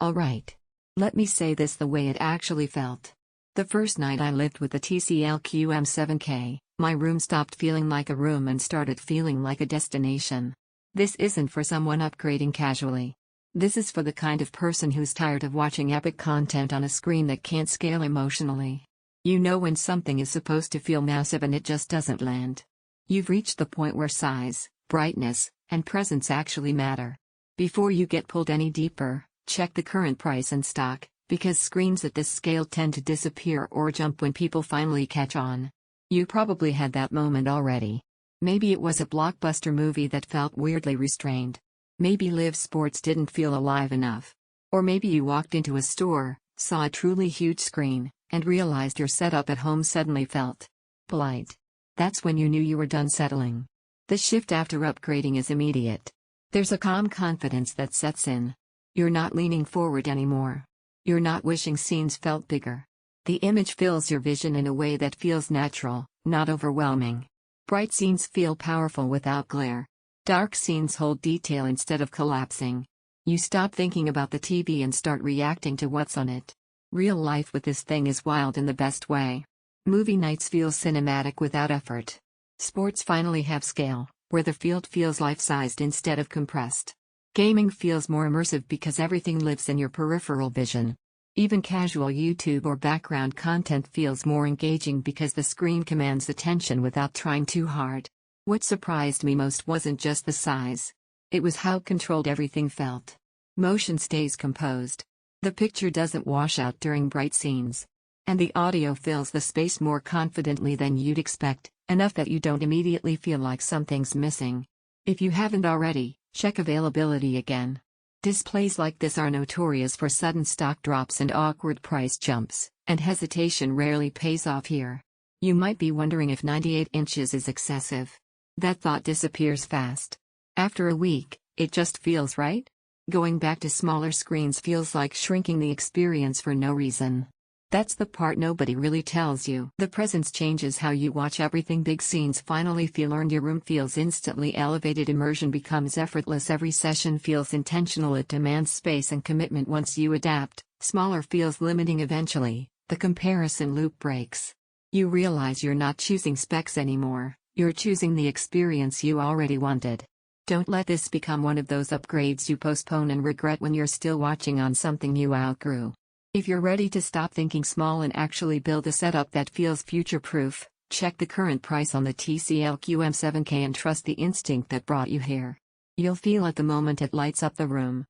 Alright. Let me say this the way it actually felt. The first night I lived with the TCL QM7K, my room stopped feeling like a room and started feeling like a destination. This isn't for someone upgrading casually. This is for the kind of person who's tired of watching epic content on a screen that can't scale emotionally. You know when something is supposed to feel massive and it just doesn't land. You've reached the point where size, brightness, and presence actually matter. Before you get pulled any deeper, check the current price and stock, because screens at this scale tend to disappear or jump when people finally catch on. You probably had that moment already. Maybe it was a blockbuster movie that felt weirdly restrained. Maybe live sports didn't feel alive enough. Or maybe you walked into a store, saw a truly huge screen, and realized your setup at home suddenly felt polite. That's when you knew you were done settling. The shift after upgrading is immediate. There's a calm confidence that sets in. You're not leaning forward anymore. You're not wishing scenes felt bigger. The image fills your vision in a way that feels natural, not overwhelming. Bright scenes feel powerful without glare. Dark scenes hold detail instead of collapsing. You stop thinking about the TV and start reacting to what's on it. Real life with this thing is wild in the best way. Movie nights feel cinematic without effort. Sports finally have scale, where the field feels life-sized instead of compressed. Gaming feels more immersive because everything lives in your peripheral vision. Even casual YouTube or background content feels more engaging because the screen commands attention without trying too hard. What surprised me most wasn't just the size. It was how controlled everything felt. Motion stays composed. The picture doesn't wash out during bright scenes. And the audio fills the space more confidently than you'd expect, enough that you don't immediately feel like something's missing. If you haven't already, check availability again. Displays like this are notorious for sudden stock drops and awkward price jumps, and hesitation rarely pays off here. You might be wondering if 98 inches is excessive. That thought disappears fast. After a week, it just feels right. Going back to smaller screens feels like shrinking the experience for no reason. That's the part nobody really tells you. The presence changes how you watch everything. Big scenes finally feel earned. Your room feels instantly elevated. Immersion becomes effortless. Every session feels intentional. It demands space and commitment. Once you adapt, smaller feels limiting. Eventually, the comparison loop breaks. You realize you're not choosing specs anymore, you're choosing the experience you already wanted. Don't let this become one of those upgrades you postpone and regret when you're still watching on something you outgrew. If you're ready to stop thinking small and actually build a setup that feels future-proof, check the current price on the TCL QM7K and trust the instinct that brought you here. You'll feel at the moment it lights up the room.